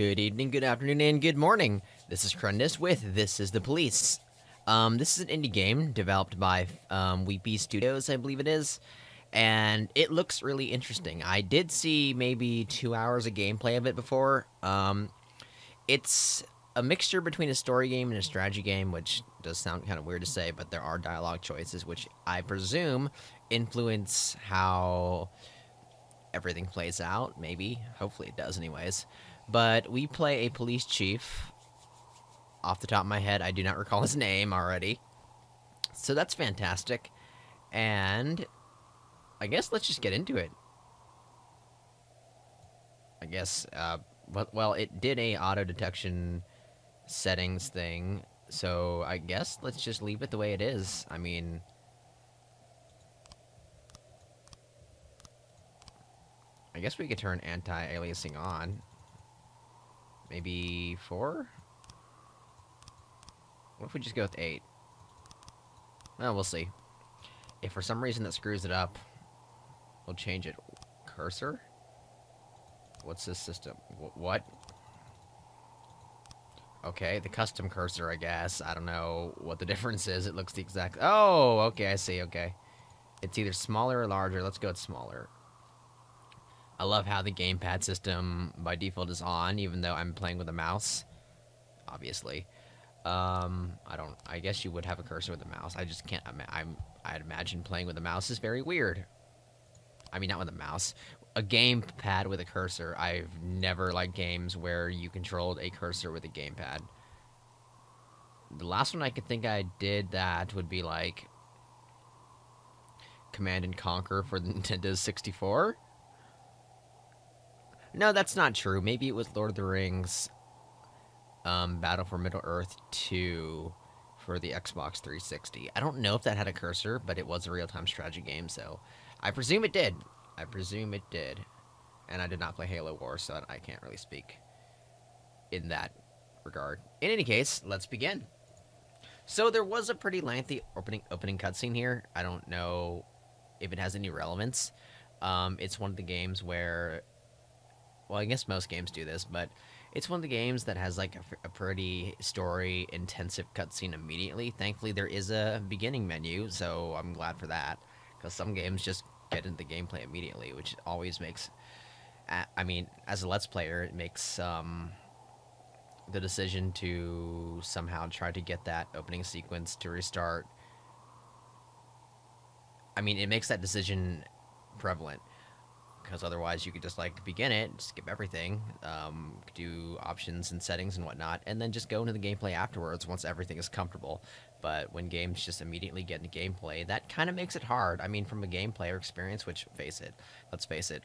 Good evening, good afternoon, and good morning. This is Crundus with This is the Police. This is an indie game developed by Weepy Studios, I believe it is, and it looks really interesting. I did see maybe 2 hours of gameplay of it before. It's a mixture between a story game and a strategy game, which does sound kind of weird to say, but there are dialogue choices, which I presume influence how everything plays out. Maybe. Hopefully it does anyways. But we play a police chief. Off the top of my head, I do not recall his name already. So that's fantastic. And I guess let's just get into it. I guess, well, it did a auto detection settings thing. So I guess let's just leave it the way it is. I mean, I guess we could turn anti-aliasing on. Maybe 4? What if we just go with 8? Well, we'll see. If for some reason that screws it up, we'll change it. Cursor? What's this system? What? Okay, the custom cursor, I guess. I don't know what the difference is. It looks the exact... Oh, okay, I see, okay. It's either smaller or larger. Let's go with smaller. I love how the gamepad system by default is on, even though I'm playing with a mouse. Obviously. I guess you would have a cursor with a mouse. I just can't, I'd imagine playing with a mouse is very weird. I mean, not with a mouse. A gamepad with a cursor. I've never liked games where you controlled a cursor with a gamepad. The last one I could think I did that would be like Command and Conquer for the Nintendo 64. No, that's not true. Maybe it was Lord of the Rings, Battle for Middle-earth 2 for the Xbox 360. I don't know if that had a cursor, but it was a real-time strategy game, so I presume it did. I presume it did. And I did not play Halo Wars, so I can't really speak in that regard. In any case, let's begin. So there was a pretty lengthy opening cutscene here. I don't know if it has any relevance. It's one of the games where... Well, I guess most games do this, but it's one of the games that has like a pretty story-intensive cutscene immediately. Thankfully, there is a beginning menu, so I'm glad for that. Because some games just get into the gameplay immediately, which always makes... I mean, as a Let's Player, it makes the decision to somehow try to get that opening sequence to restart. I mean, it makes that decision prevalent. Because otherwise you could just like begin it, skip everything, do options and settings and whatnot, and then just go into the gameplay afterwards once everything is comfortable. But when games just immediately get into gameplay, that kind of makes it hard. I mean, from a game player experience, which, let's face it,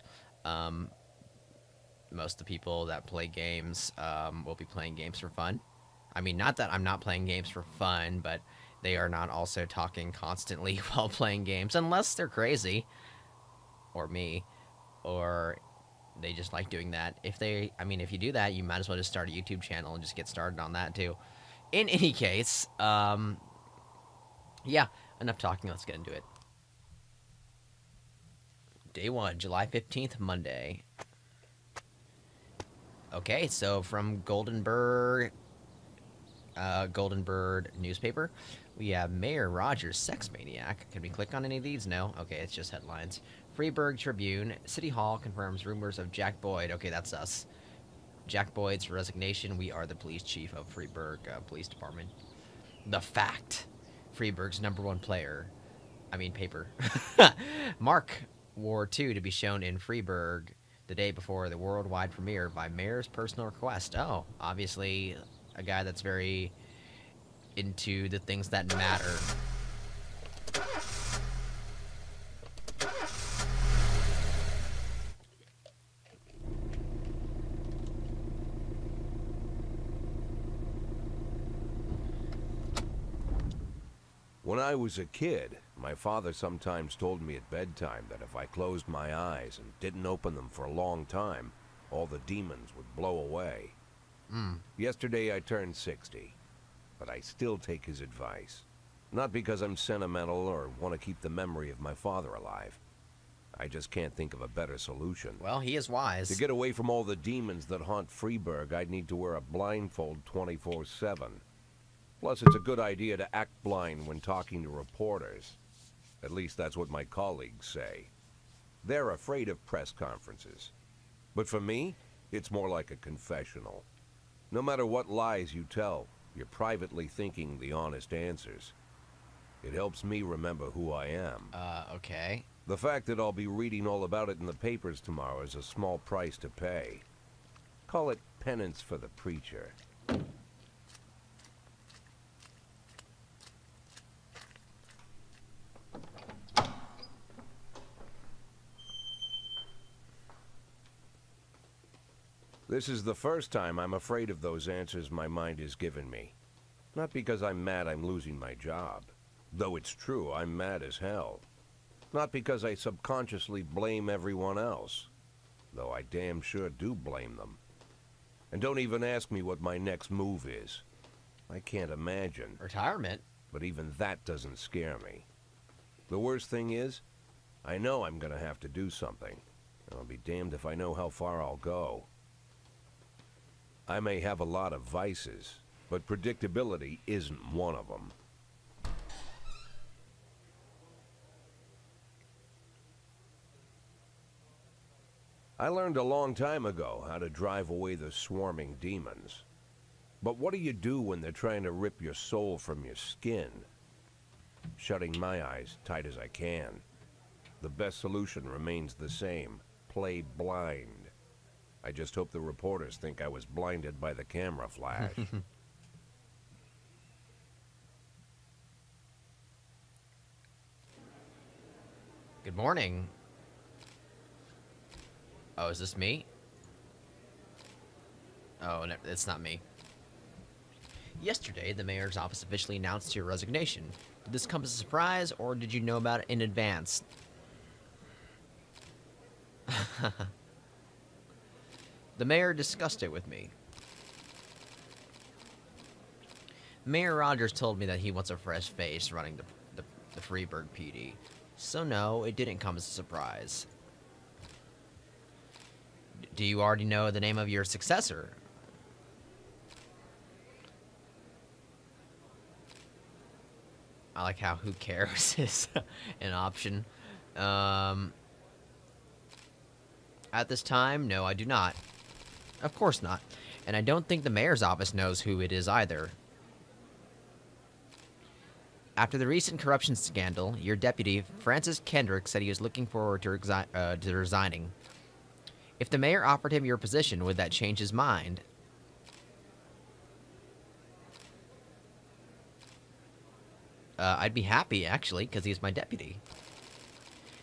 most of the people that play games will be playing games for fun. I mean, not that I'm not playing games for fun, but they are not also talking constantly while playing games, unless they're crazy, or me. Or they just like doing that. If you do that, you might as well just start a YouTube channel and just get started on that too. In any case, yeah, enough talking, let's get into it. Day 1, July 15th, Monday. Okay, so from Golden Bird newspaper, we have Mayor Rogers, sex maniac. Can we click on any of these? No? Okay, it's just headlines. Freeburg Tribune, City Hall confirms rumors of Jack Boyd. Okay, that's us. Jack Boyd's resignation. We are the police chief of Freeburg Police Department. The fact. Freeburg's #1 player. I mean, paper. Mark War 2 to be shown in Freeburg the day before the worldwide premiere by Mayor's personal request. Oh, obviously a guy that's very into the things that matter. When I was a kid, my father sometimes told me at bedtime that if I closed my eyes and didn't open them for a long time, all the demons would blow away. Yesterday I turned 60, but I still take his advice. Not because I'm sentimental or want to keep the memory of my father alive. I just can't think of a better solution. Well, he is To wise. get away from all the demons that haunt Freeburg, I'd need to wear a blindfold 24/7. Plus, it's a good idea to act blind when talking to reporters. At least that's what my colleagues say. They're afraid of press conferences. But for me, it's more like a confessional. No matter what lies you tell, you're privately thinking the honest answers. It helps me remember who I am. Okay. The fact that I'll be reading all about it in the papers tomorrow is a small price to pay. Call it penance for the preacher. This is the first time I'm afraid of those answers my mind has given me. Not because I'm mad I'm losing my job. Though it's true, I'm mad as hell. Not because I subconsciously blame everyone else. Though I damn sure do blame them. And don't even ask me what my next move is. I can't imagine. Retirement? But even that doesn't scare me. The worst thing is, I know I'm gonna have to do something. I'll be damned if I know how far I'll go. I may have a lot of vices, but predictability isn't one of them. I learned a long time ago how to drive away the swarming demons. But what do you do when they're trying to rip your soul from your skin? Shutting my eyes tight as I can. The best solution remains the same. Play blind. I just hope the reporters think I was blinded by the camera flash. Good morning. Oh, is this me? Oh, no, it's not me. Yesterday, the mayor's office officially announced your resignation. Did this come as a surprise, or did you know about it in advance? The mayor discussed it with me. Mayor Rogers told me that he wants a fresh face running the Freeburg PD. So no, it didn't come as a surprise. Do you already know the name of your successor? I like how who cares is an option. At this time, no, I do not. Of course not. And I don't think the mayor's office knows who it is either. After the recent corruption scandal, your deputy, Francis Kendrick, said he was looking forward to resigning. If the mayor offered him your position, would that change his mind? I'd be happy, actually, because he's my deputy.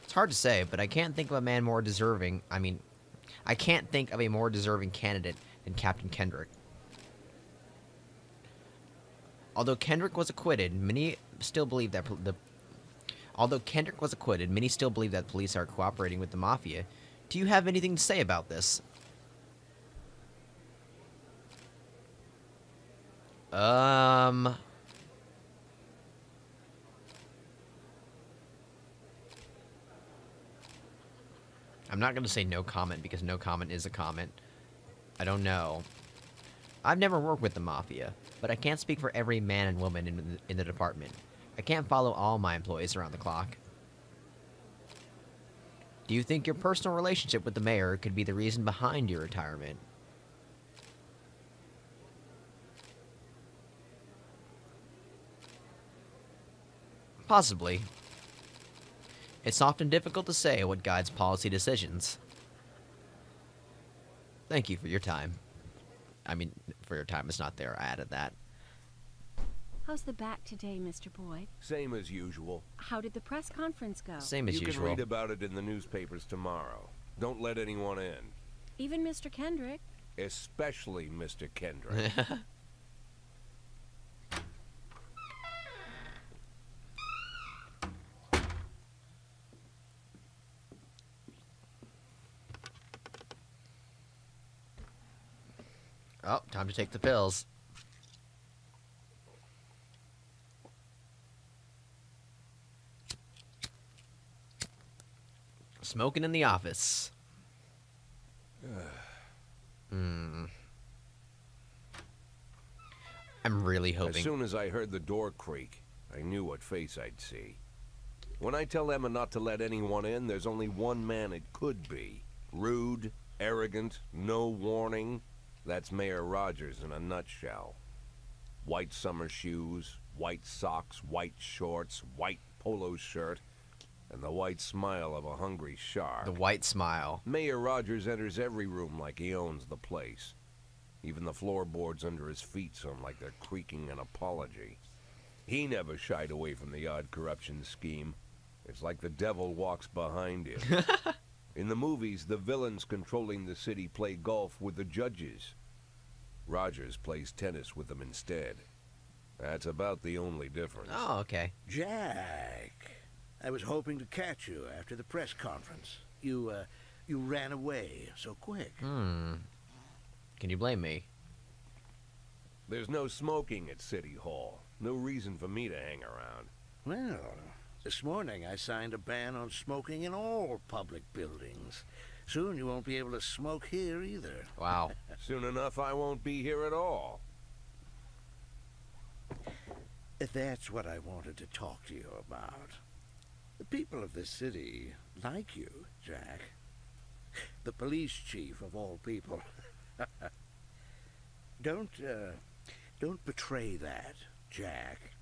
It's hard to say, but I can't think of a man more deserving. I can't think of a more deserving candidate than Captain Kendrick. Although Kendrick was acquitted, many still believe that police are cooperating with the mafia. Do you have anything to say about this? I'm not going to say no comment because no comment is a comment. I don't know. I've never worked with the mafia, but I can't speak for every man and woman in the department. I can't follow all my employees around the clock. Do you think your personal relationship with the mayor could be the reason behind your retirement? Possibly. It's often difficult to say what guides policy decisions. Thank you for your time. For your time is not there. I added that. How's the back today, Mr. Boyd? Same as usual. How did the press conference go? Same as You usual. can read about it in the newspapers tomorrow. Don't let anyone in. Even Mr. Kendrick? Especially Mr. Kendrick. Oh, time to take the pills. Smoking in the office. I'm really hoping. As soon as I heard the door creak, I knew what face I'd see. When I tell Emma not to let anyone in, there's only one man it could be. Rude, arrogant, no warning. That's Mayor Rogers in a nutshell. White summer shoes, white socks, white shorts, white polo shirt, and the white smile of a hungry shark. The white smile. Mayor Rogers enters every room like he owns the place. Even the floorboards under his feet sound like they're creaking an apology. He never shied away from the odd corruption scheme. It's like the devil walks behind him. In the movies, the villains controlling the city play golf with the judges. Rogers plays tennis with them instead. That's about the only difference. Oh, okay. Jack, I was hoping to catch you after the press conference. You ran away so quick. Can you blame me? There's no smoking at City Hall. No reason for me to hang around. Well, this morning I signed a ban on smoking in all public buildings. Soon you won't be able to smoke here either. Wow. Soon enough, I won't be here at all. That's what I wanted to talk to you about. The people of this city like you, Jack. The police chief of all people. Don't betray that, Jack.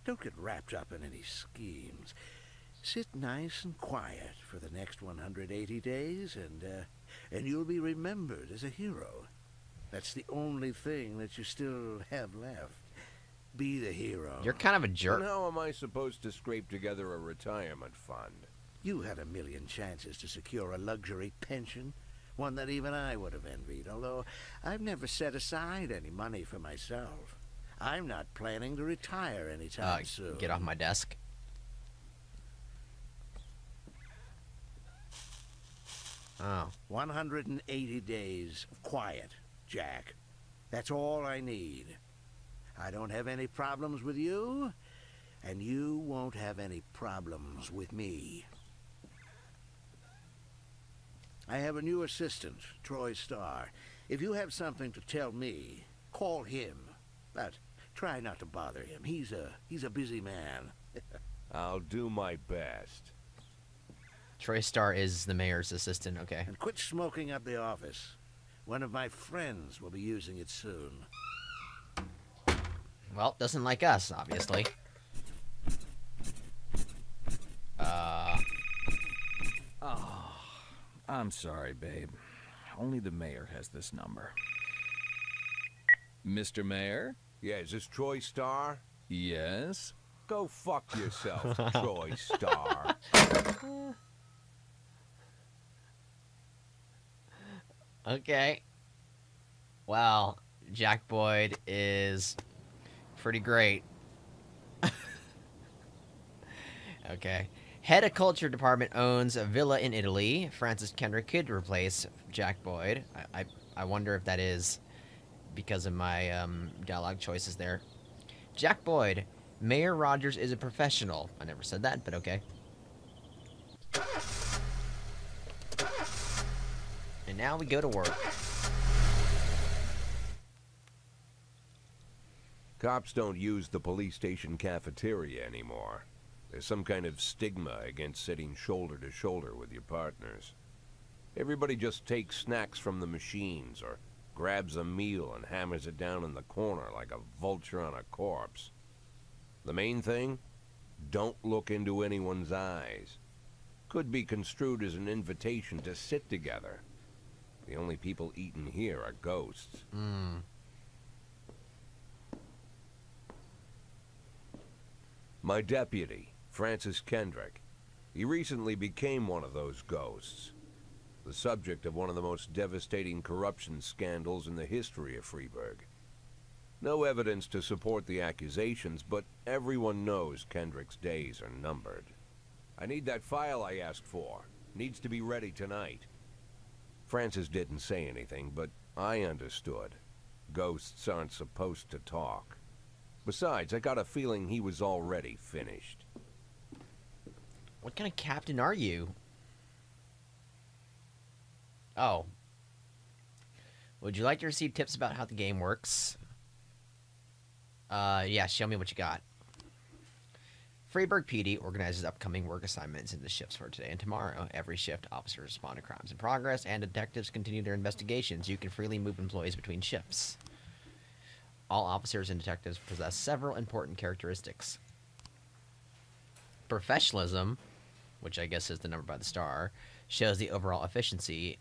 Don't get wrapped up in any schemes. Sit nice and quiet for the next 180 days, and you'll be remembered as a hero. That's the only thing that you still have left. Be the hero. You're kind of a jerk. And how am I supposed to scrape together a retirement fund? You had a million chances to secure a luxury pension, one that even I would have envied, although I've never set aside any money for myself. I'm not planning to retire anytime soon. Get off my desk. Oh. 180 days of quiet, Jack. That's all I need. I don't have any problems with you, and you won't have any problems with me. I have a new assistant, Troy Starr. If you have something to tell me, call him. But try not to bother him. He's a busy man. I'll do my best. Troy Starr is the mayor's assistant, okay. And quit smoking up the office. One of my friends will be using it soon. Well, doesn't like us, obviously. Oh, I'm sorry, babe. Only the mayor has this number. Mr. Mayor? Yeah, is this Troy Starr? Yes? Go fuck yourself, Troy Starr. Okay. Well, Jack Boyd is pretty great. Okay. Head of Culture Department owns a villa in Italy. Francis Kendrick could replace Jack Boyd. I wonder if that is because of my dialogue choices there. Jack Boyd. Mayor Rogers is a professional. I never said that, but okay. And now we go to work. Cops don't use the police station cafeteria anymore. There's some kind of stigma against sitting shoulder to shoulder with your partners. Everybody just takes snacks from the machines or grabs a meal and hammers it down in the corner like a vulture on a corpse. The main thing? Don't look into anyone's eyes. Could be construed as an invitation to sit together. The only people eating here are ghosts. My deputy, Francis Kendrick. He recently became one of those ghosts. The subject of one of the most devastating corruption scandals in the history of Freeburg. No evidence to support the accusations, but everyone knows Kendrick's days are numbered. I need that file I asked for. Needs to be ready tonight. Francis didn't say anything, but I understood. Ghosts aren't supposed to talk. Besides, I got a feeling he was already finished. What kind of captain are you? Oh. Would you like to receive tips about how the game works? Yeah, show me what you got. Freeburg PD organizes upcoming work assignments into shifts for today and tomorrow. Every shift, officers respond to crimes in progress, and detectives continue their investigations. You can freely move employees between shifts. All officers and detectives possess several important characteristics. Professionalism, which I guess is the number by the star, shows the overall efficiency.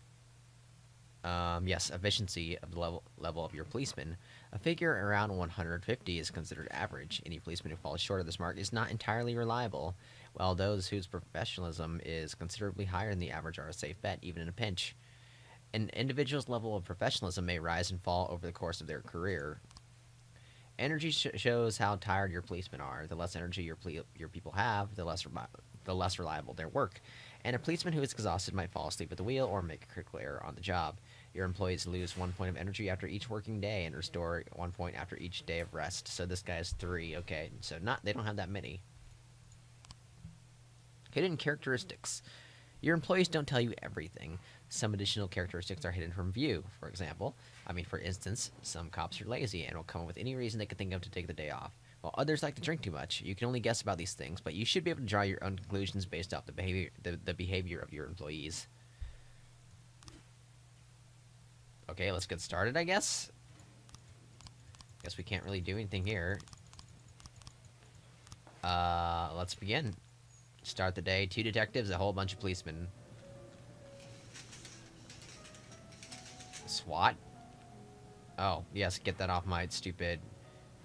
Efficiency of the level of your policeman. A figure around 150 is considered average. Any policeman who falls short of this mark is not entirely reliable, while those whose professionalism is considerably higher than the average are a safe bet, even in a pinch. An individual's level of professionalism may rise and fall over the course of their career. Energy shows how tired your policemen are. The less energy your people have, the less reliable their work. And a policeman who is exhausted might fall asleep at the wheel or make a critical error on the job. Your employees lose 1 point of energy after each working day and restore 1 point after each day of rest. So this guy has 3. Okay, so they don't have that many. Hidden characteristics. Your employees don't tell you everything. Some additional characteristics are hidden from view. For instance, some cops are lazy and will come up with any reason they can think of to take the day off, while others like to drink too much. You can only guess about these things, but you should be able to draw your own conclusions based off the behavior of your employees. Okay, let's get started, I guess. Guess we can't really do anything here. Let's begin. Start the day. 2 detectives, a whole bunch of policemen. SWAT? Oh, yes, get that off my stupid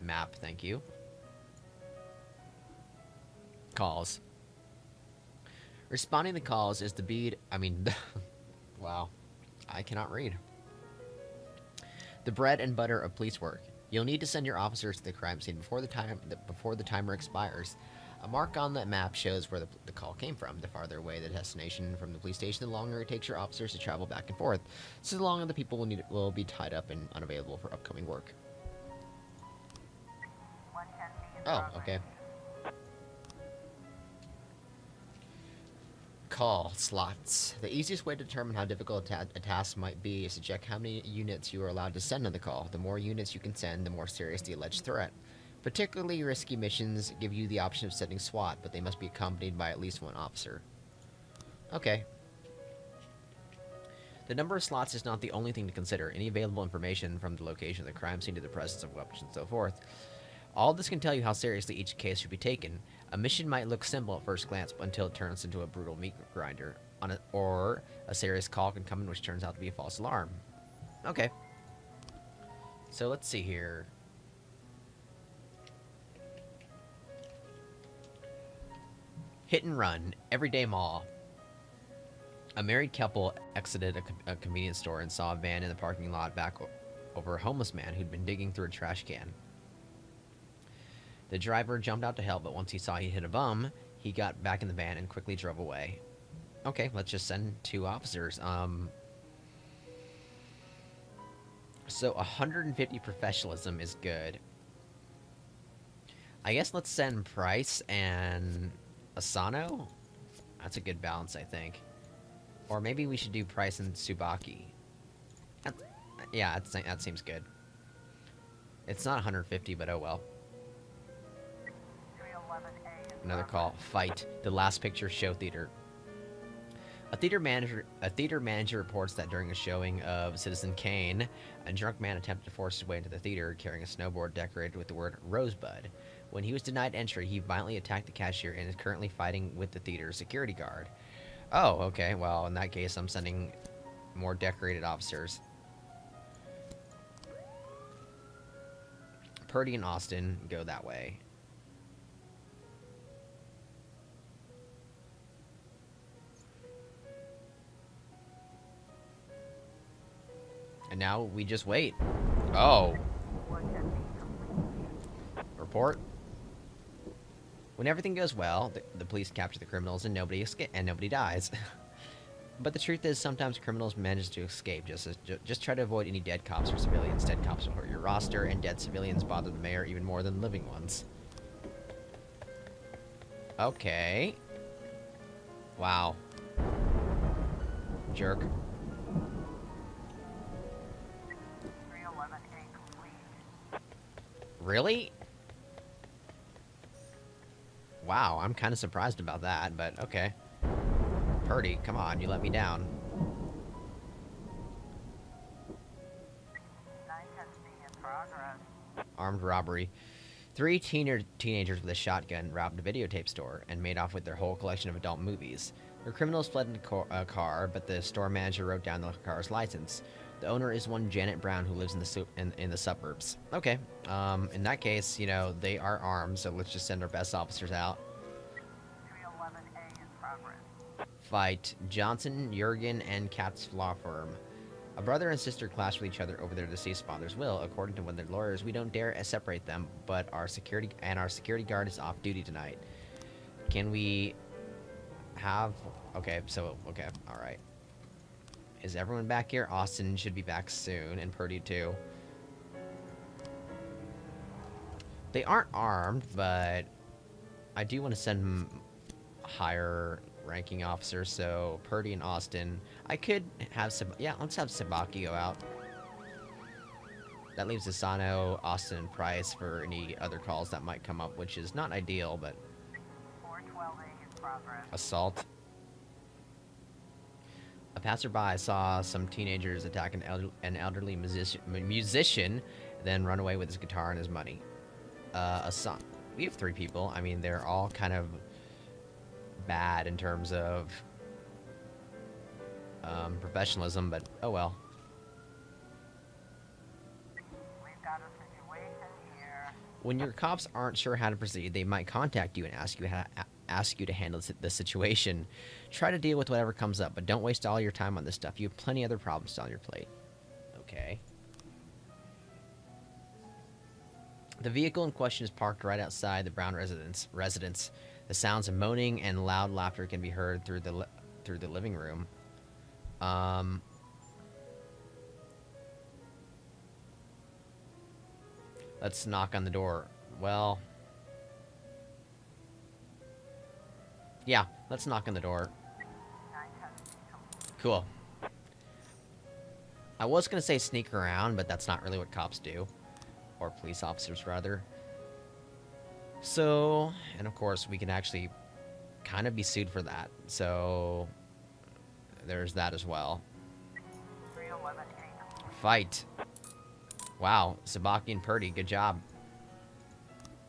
map, thank you. Calls. Responding to calls is the wow. I cannot read. The bread and butter of police work. You'll need to send your officers to the crime scene before the timer expires. A mark on the map shows where the call came from. The farther away the destination from the police station, the longer it takes your officers to travel back and forth. So the longer the people will be tied up and unavailable for upcoming work. Oh, okay. Call slots. The easiest way to determine how difficult a task might be is to check how many units you are allowed to send on the call. The more units you can send, the more serious the alleged threat. Particularly risky missions give you the option of sending SWAT, but they must be accompanied by at least 1 officer. Okay. The number of slots is not the only thing to consider. Any available information from the location of the crime scene to the presence of weapons and so forth. All this can tell you how seriously each case should be taken. A mission might look simple at first glance until it turns into a brutal meat grinder. Or a serious call can come in which turns out to be a false alarm. Okay. So let's see here. Hit and run. Everyday mall. A married couple exited a convenience store and saw a van in the parking lot back over a homeless man who'd been digging through a trash can. The driver jumped out to help, but once he saw he hit a bum, he got back in the van and quickly drove away. Okay, let's just send 2 officers. So 150 professionalism is good. I guess let's send Price and Asano? That's a good balance, I think. Or maybe we should do Price and Tsubaki. Yeah, that seems good. It's not 150, but oh well. Another call. Fight. The last picture show theater. A theater manager reports that during a showing of Citizen Kane, a drunk man attempted to force his way into the theater carrying a snowboard decorated with the word Rosebud. When he was denied entry, he violently attacked the cashier and is currently fighting with the theater's security guard. Oh, okay. Well, in that case, I'm sending more decorated officers. Purdy and Austin go that way. And now we just wait. Oh. Report. When everything goes well, the police capture the criminals and nobody dies. But the truth is, sometimes criminals manage to escape. Just try to avoid any dead cops or civilians. Dead cops will hurt your roster, and dead civilians bother the mayor even more than living ones. Okay. Wow. Jerk. Really? Wow, I'm kind of surprised about that, but okay. Purdy, come on, you let me down. Armed robbery. Three teenagers with a shotgun robbed a videotape store and made off with their whole collection of adult movies. The criminals fled in a car, but the store manager wrote down the car's license. The owner is one Janet Brown who lives in the suburbs. Okay, in that case, you know, they are armed, so let's just send our best officers out. 311A in progress. Fight Johnson, Jurgen, and Katz law firm. A brother and sister clash with each other over their deceased father's will. According to one of their lawyers, we don't dare separate them, but our security guard is off duty tonight. Can we have... Okay, alright. Is everyone back here? Austin should be back soon, and Purdy too. They aren't armed, but I do want to send higher ranking officers, so Purdy and Austin. I could have let's have Sabaki go out. That leaves Asano, Austin, and Price for any other calls that might come up, which is not ideal, but 412A in progress. assault. A passerby saw some teenagers attack an elderly musician, then run away with his guitar and his money. We have 3 people. I mean, they're all kind of bad in terms of professionalism, but oh well. We've got a situation here. When your cops aren't sure how to proceed, they might contact you and ask you to handle the situation. Try to deal with whatever comes up, but don't waste all your time on this stuff. You have plenty of other problems on your plate. Okay. The vehicle in question is parked right outside the Brown residence. The sounds of moaning and loud laughter can be heard through the living room. Let's knock on the door. Well, yeah, let's knock on the door. Cool. I was gonna say sneak around, but that's not really what cops do. Or police officers, rather. So, and of course, we can actually kind of be sued for that. So, there's that as well. 311A. Fight. Wow, Sabaki and Purdy, good job.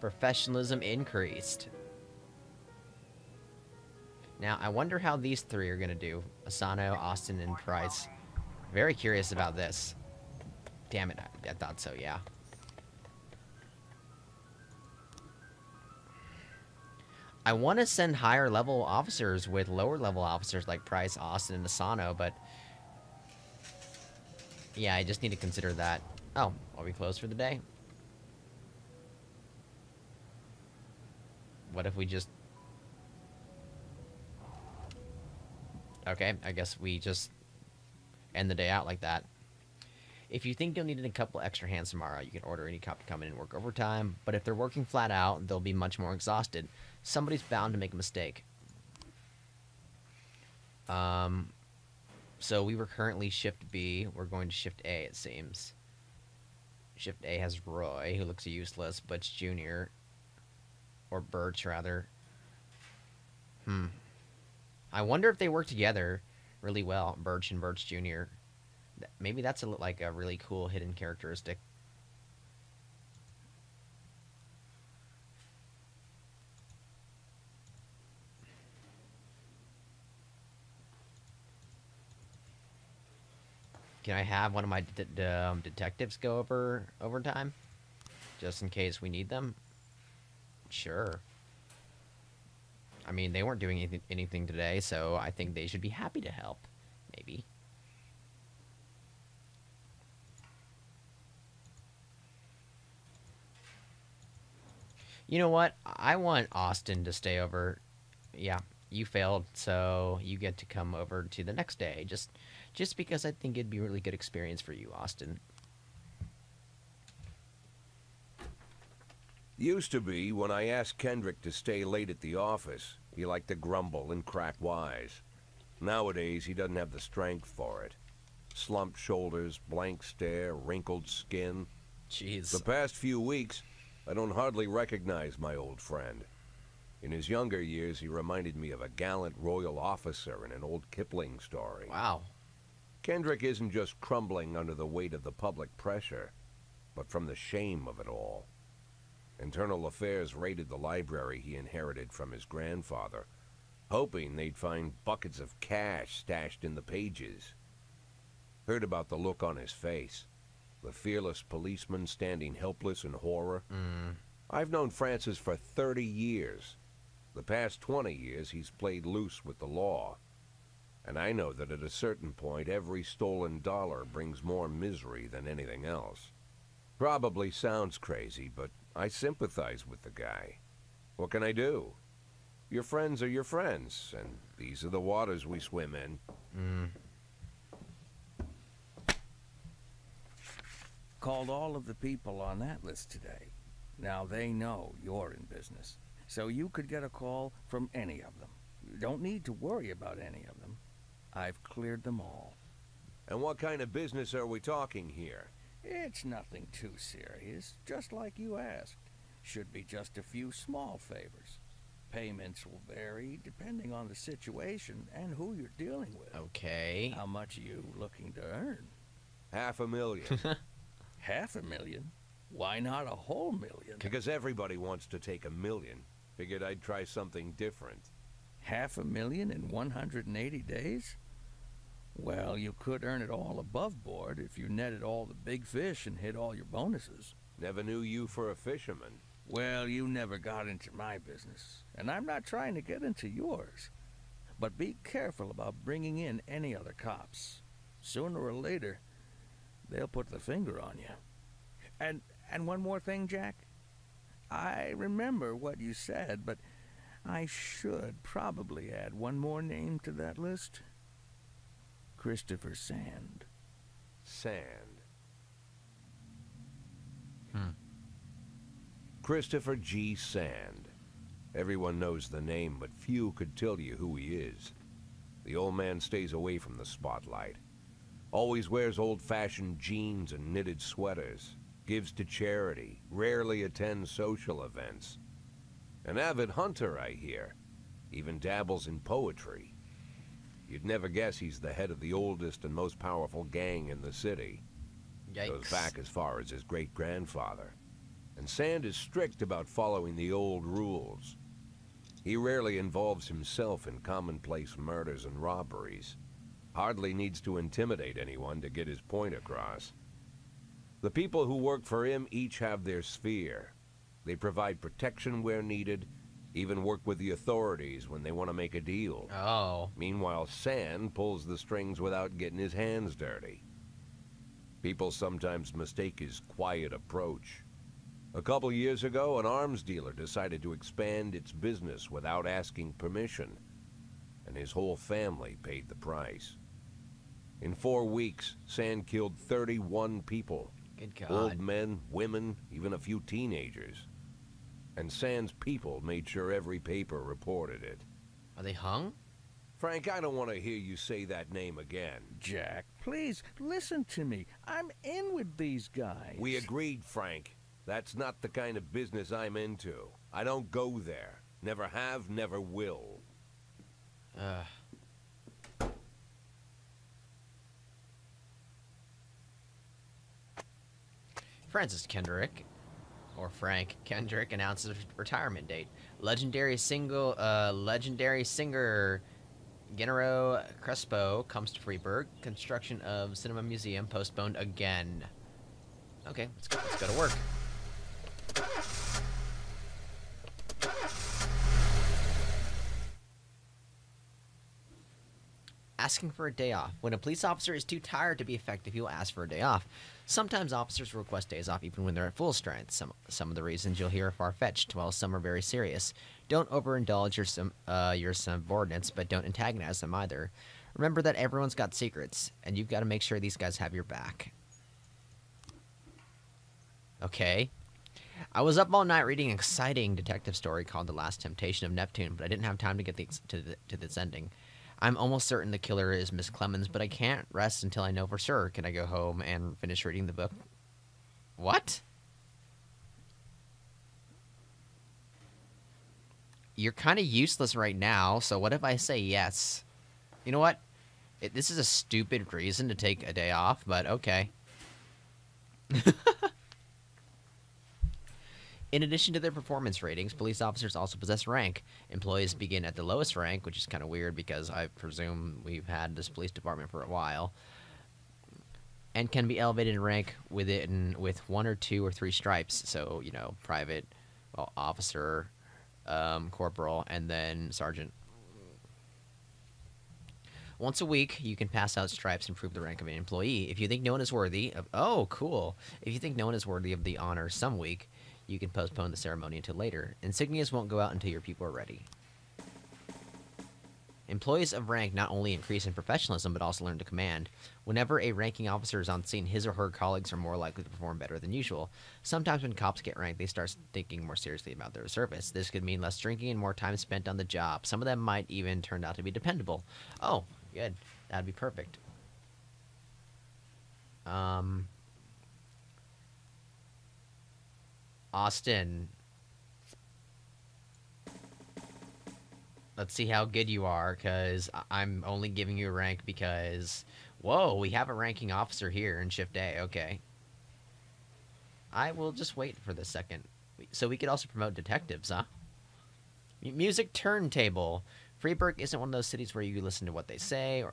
Professionalism increased. Now, I wonder how these 3 are gonna do. Asano, Austin, and Price. Very curious about this. Damn it, I thought so, yeah. I want to send higher level officers with lower level officers like Price, Austin, and Asano, but yeah, I just need to consider that. Oh, are we closed for the day? What if we just... Okay, I guess we just end the day out like that. If you think you'll need a couple extra hands tomorrow, you can order any cop to come in and work overtime, but if they're working flat out, they'll be much more exhausted. Somebody's bound to make a mistake. So we were currently shift B. We're going to shift A, it seems. Shift A has Roy, who looks useless, Butch Jr. Or Birch, rather. I wonder if they work together really well, Birch and Birch Jr. Maybe that's like a really cool hidden characteristic. Can I have one of my detectives go over overtime? Just in case we need them? Sure. I mean, they weren't doing anything today, so I think they should be happy to help. Maybe. You know what? I want Austin to stay over. Yeah, you failed, so you get to come over to the next day. Just because I think it'd be a really good experience for you, Austin. Used to be when I asked Kendrick to stay late at the office, he liked to grumble and crack wise. Nowadays, he doesn't have the strength for it. Slumped shoulders, blank stare, wrinkled skin. Jeez. The past few weeks, I don't hardly recognize my old friend. In his younger years, he reminded me of a gallant royal officer in an old Kipling story. Wow. Kendrick isn't just crumbling under the weight of the public pressure, but from the shame of it all. Internal Affairs raided the library he inherited from his grandfather, hoping they'd find buckets of cash stashed in the pages. Heard about the look on his face, the fearless policeman standing helpless in horror. I've known Francis for 30 years. The past 20 years, he's played loose with the law. And I know that at a certain point, every stolen dollar brings more misery than anything else. Probably sounds crazy, but I sympathize with the guy. What can I do? Your friends are your friends, and these are the waters we swim in. Called all of the people on that list today. Now they know you're in business, so you could get a call from any of them. You don't need to worry about any of them. I've cleared them all. And what kind of business are we talking here? It's nothing too serious, just like you asked. Should be just a few small favors. Payments will vary depending on the situation and who you're dealing with. Okay. How much are you looking to earn? $500,000. $500,000? Why not a whole million? Because everybody wants to take $1 million. Figured I'd try something different. $500,000 in 180 days? Well, you could earn it all above board if you netted all the big fish and hit all your bonuses. Never knew you for a fisherman. Well, you never got into my business, and I'm not trying to get into yours. But be careful about bringing in any other cops. Sooner or later, they'll put the finger on you. And one more thing, Jack. I remember what you said, but I should probably add one more name to that list. Christopher Sand. Sand. Christopher G. Sand. Everyone knows the name, but few could tell you who he is. The old man stays away from the spotlight. Always wears old-fashioned jeans and knitted sweaters. Gives to charity. Rarely attends social events. An avid hunter, I hear. Even dabbles in poetry. You'd never guess he's the head of the oldest and most powerful gang in the city. Yikes. Goes back as far as his great-grandfather. And Sand is strict about following the old rules. He rarely involves himself in commonplace murders and robberies. Hardly needs to intimidate anyone to get his point across. The people who work for him each have their sphere. They provide protection where needed, even work with the authorities when they want to make a deal. Oh. Meanwhile, Sand pulls the strings without getting his hands dirty. People sometimes mistake his quiet approach. A couple years ago, an arms dealer decided to expand its business without asking permission, and his whole family paid the price. In 4 weeks, Sand killed 31 people. Good God. Old men, women, even a few teenagers. And Sand's people made sure every paper reported it. Are they hung? Frank, I don't want to hear you say that name again. Jack, please, listen to me. I'm in with these guys. We agreed, Frank. That's not the kind of business I'm into. I don't go there. Never have, never will. Francis Kendrick, or Frank Kendrick, announces retirement date. Legendary singer Gennaro Crespo comes to Freeburg. Construction of Cinema Museum postponed again. Okay, let's go to work. Asking for a day off. When a police officer is too tired to be effective, he will ask for a day off. Sometimes officers request days off even when they're at full strength. Some of the reasons you'll hear are far-fetched, while some are very serious. Don't overindulge your subordinates, but don't antagonize them either. Remember that everyone's got secrets, and you've got to make sure these guys have your back. Okay. I was up all night reading an exciting detective story called The Last Temptation of Neptune, but I didn't have time to get to this ending. I'm almost certain the killer is Miss Clemens, but I can't rest until I know for sure. Can I go home and finish reading the book? What? you're kind of useless right now, so what if I say yes? You know what? This is a stupid reason to take a day off, but okay. In addition to their performance ratings, police officers also possess rank. Employees begin at the lowest rank, which is kind of weird because I presume we've had this police department for a while, and can be elevated in rank with 1 or 2 or 3 stripes. So, you know, private, well, officer, corporal, and then sergeant. Once a week, you can pass out stripes and prove the rank of an employee. If you think no one is worthy of... Oh, cool. If you think no one is worthy of the honor some week, you can postpone the ceremony until later. Insignias won't go out until your people are ready. Employees of rank not only increase in professionalism, but also learn to command. Whenever a ranking officer is on scene, his or her colleagues are more likely to perform better than usual. Sometimes when cops get ranked, they start thinking more seriously about their service. This could mean less drinking and more time spent on the job. Some of them might even turn out to be dependable. Oh, good. That'd be perfect. Austin. Let's see how good you are, because I'm only giving you a rank because... Whoa, we have a ranking officer here in Shift A. Okay. I will just wait for this second. So we could also promote detectives, huh? Music turntable. Freeburg isn't one of those cities where you listen to what they say, or...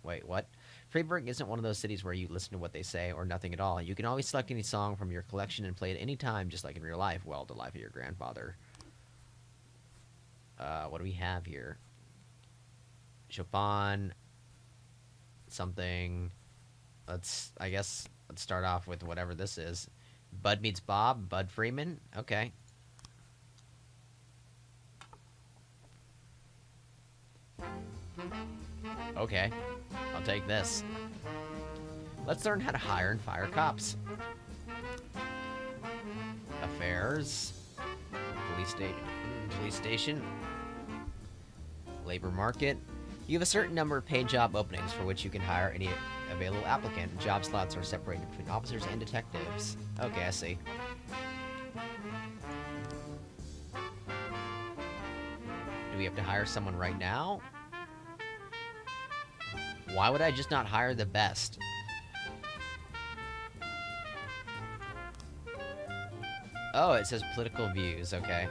Wait, what? Freeburg isn't one of those cities where you listen to what they say, or nothing at all. You can always select any song from your collection and play it any time, just like in real life. Well, the life of your grandfather. What do we have here? Chopin. Something. Let's start off with whatever this is. Bud Meets Bob. Bud Freeman. Okay. Okay. I'll take this. Let's learn how to hire and fire cops. Affairs. Police station. Labor market. You have a certain number of paid job openings for which you can hire any available applicant. Job slots are separated between officers and detectives. Okay, I see. Do we have to hire someone right now? Why would I just not hire the best? Oh, it says political views. Okay.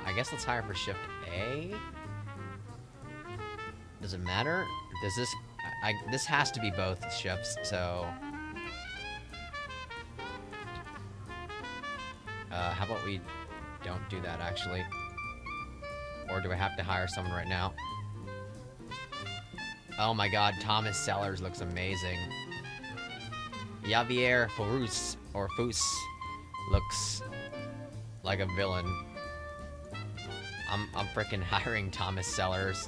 I guess let's hire for Shift A. Does it matter? Does this... this has to be both shifts, so... how about we don't do that, actually? Or do I have to hire someone right now? Oh my god, Thomas Sellers looks amazing. Javier Forus, or Fus, looks like a villain. I'm frickin' hiring Thomas Sellers.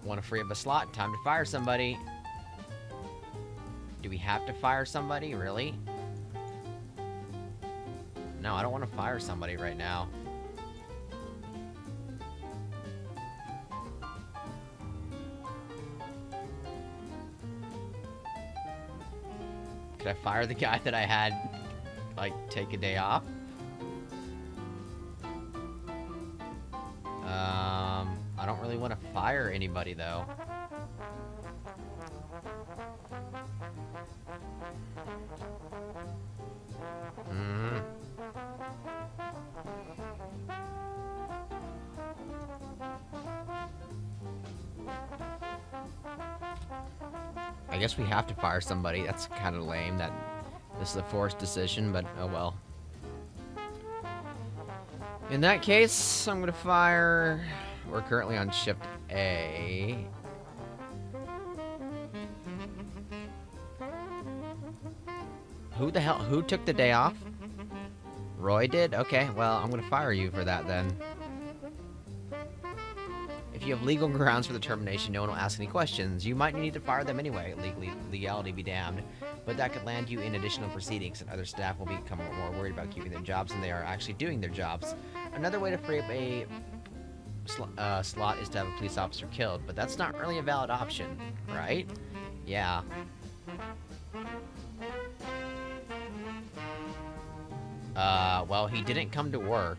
Want to free up a slot? Time to fire somebody. Do we have to fire somebody? Really? No, I don't want to fire somebody right now. Could I fire the guy that I had, like, take a day off? I don't really want to fire anybody, though. I guess we have to fire somebody. That's kind of lame that this is a forced decision, but oh well. In that case, I'm gonna fire... We're currently on Shift A. Who the hell? Who took the day off? Roy did? Okay, well, I'm gonna fire you for that then. If you have legal grounds for the termination, no one will ask any questions. You might need to fire them anyway, legality be damned. But that could land you in additional proceedings, and other staff will become more worried about keeping their jobs than they are actually doing their jobs. Another way to free up a slot is to have a police officer killed, but that's not really a valid option, right? Yeah. Well, he didn't come to work.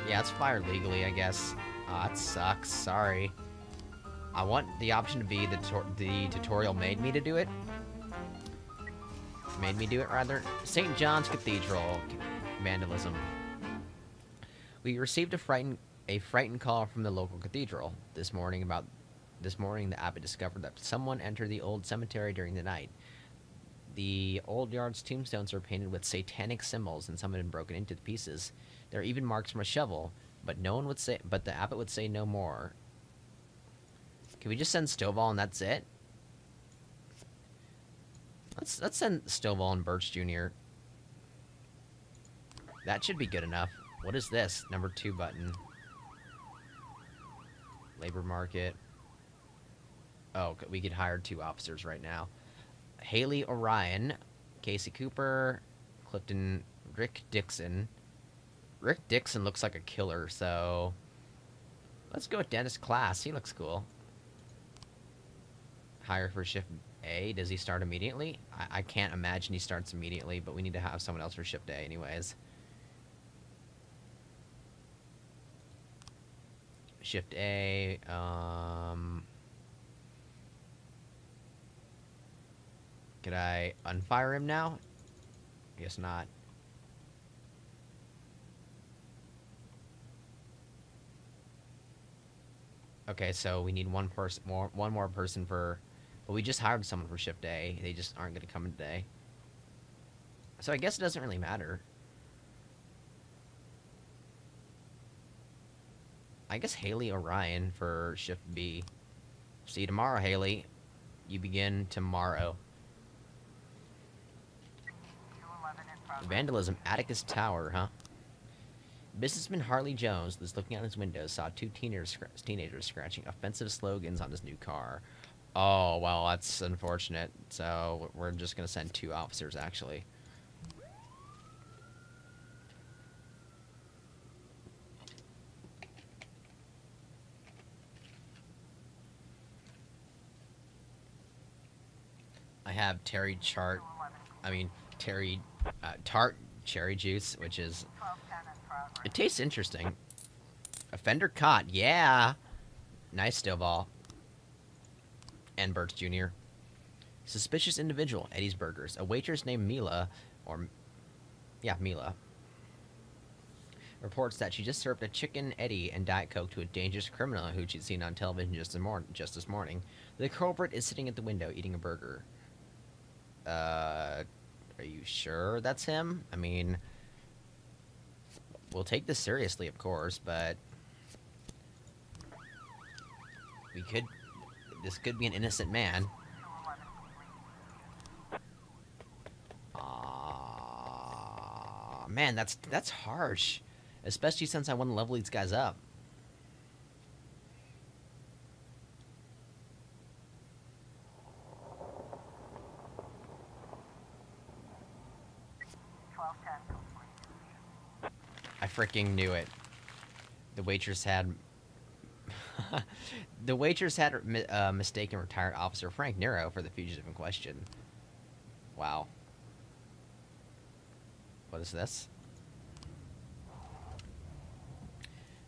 Yeah, it's fired legally, I guess. That sucks. Sorry. I want the option to be the tutorial made me to do it. Made me do it, rather. St. John's Cathedral. Vandalism. We received a frightened call from the local cathedral. This morning, the abbot discovered that someone entered the old cemetery during the night. The old yard's tombstones are painted with satanic symbols, and some had been broken into pieces. There are even marks from a shovel, but the abbot would say no more. Can we just send Stovall and that's it? Let's send Stovall and Birch Jr. That should be good enough. What is this? Number 2 button. Labor market. Oh, we could hire 2 officers right now. Haley Orion, Casey Cooper, Rick Dixon. Rick Dixon looks like a killer, so let's go with Dennis Class. He looks cool. Hire for shift A. Does he start immediately? I can't imagine he starts immediately, but we need to have someone else for shift A anyways. Shift A, could I unfire him now? I guess not. Okay, so we need one more person for... But we just hired someone for shift A. They just aren't going to come in today. So I guess it doesn't really matter. I guess Haley Orion for shift B. See you tomorrow, Haley. You begin tomorrow. Vandalism, Atticus Tower, huh? Businessman Harley Jones was looking out his window, saw 2 teenagers scratching offensive slogans on his new car. Oh, well, that's unfortunate. So we're just going to send 2 officers, actually. I have Terry Tart cherry juice, which is... It tastes interesting. Offender caught, yeah! Nice Stovall. And Birch Jr. Suspicious individual, Eddie's Burgers. A waitress named Mila, Mila, reports that she just served a chicken Eddie and Diet Coke to a dangerous criminal who she'd seen on television just this morning. The culprit is sitting at the window eating a burger. Are you sure that's him? I mean, we'll take this seriously, of course, but this could be an innocent man. Man, that's harsh, especially since I want to level these guys up. I freaking knew it. The waitress had mistaken retired officer Frank Nero for the fugitive in question. Wow. What is this?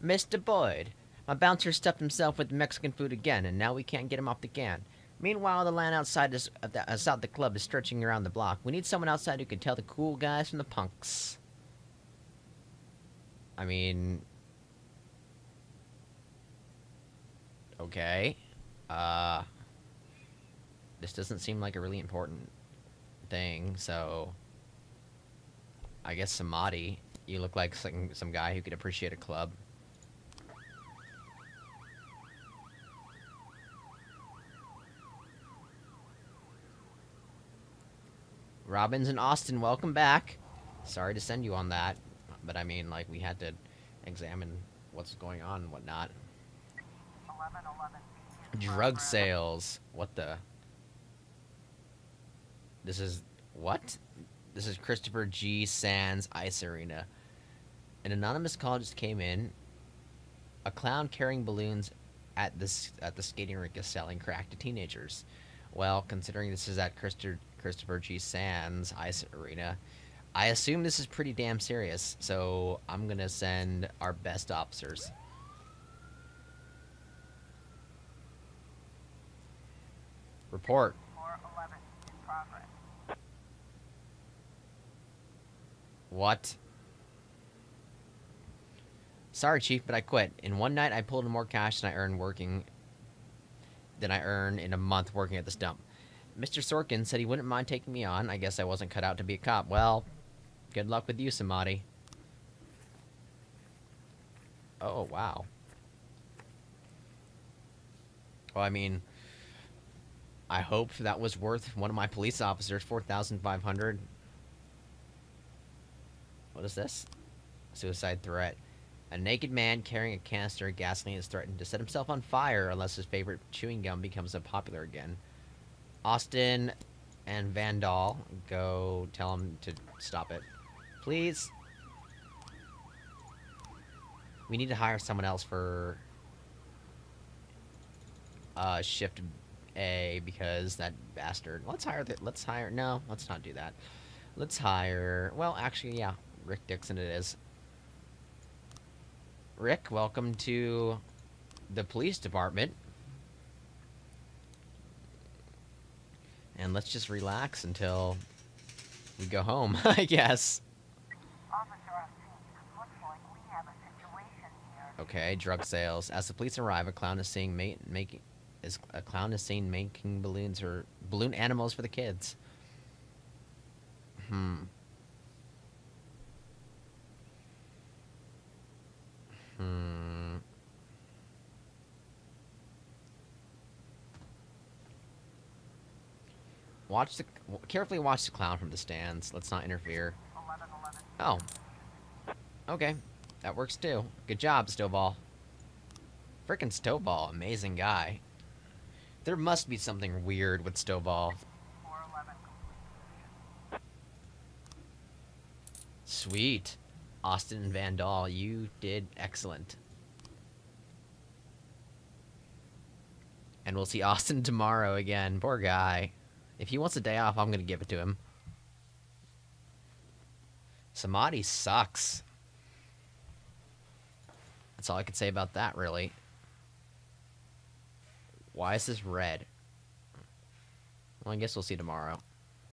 Mr. Boyd, my bouncer stuffed himself with Mexican food again, and now we can't get him off the can. Meanwhile, the land outside the club is stretching around the block. We need someone outside who can tell the cool guys from the punks. I mean... Okay. This doesn't seem like a really important thing, so... I guess Samadhi, you look like some guy who could appreciate a club. Robbins and Austin, welcome back. Sorry to send you on that, but I mean, like, we had to examine what's going on and whatnot. 1111. Drug sales. What the? This is... What? This is Christopher G. Sands Ice Arena. An anonymous call just came in. A clown carrying balloons at the skating rink is selling crack to teenagers. Well, considering this is at Christopher G. Sands Ice Arena. I assume this is pretty damn serious, so I'm gonna send our best officers. Report. 411 in progress. What? Sorry, Chief, but I quit. In one night, I pulled in more cash than I earn in a month working at this dump. Mr. Sorkin said he wouldn't mind taking me on. I guess I wasn't cut out to be a cop. Well, good luck with you, Samadi. Oh, wow. Well, I mean, I hope that was worth one of my police officers, 4,500. What is this? Suicide threat. A naked man carrying a canister of gasoline is threatened to set himself on fire unless his favorite chewing gum becomes unpopular again. Austin and Vandal, go tell him to stop it. Please. We need to hire someone else for shift A because that bastard. Let's hire, no, let's not do that. Let's hire, well, actually, yeah, Rick Dixon it is. Rick, welcome to the police department. And let's just relax until we go home, I guess. Officer on scene. Looks like we have a situation here. Okay, drug sales. As the police arrive, a clown is seen making balloons or balloon animals for the kids. Carefully watch the clown from the stands. Let's not interfere. 1111. Oh. Okay. That works too. Good job, Stovall. Frickin' Stovall. Amazing guy. There must be something weird with Stovall. 411 complete. Sweet. Austin and Vandal, you did excellent. And we'll see Austin tomorrow again. Poor guy. If he wants a day off, I'm gonna give it to him. Samadhi sucks. That's all I can say about that, really. Why is this red? Well, I guess we'll see tomorrow.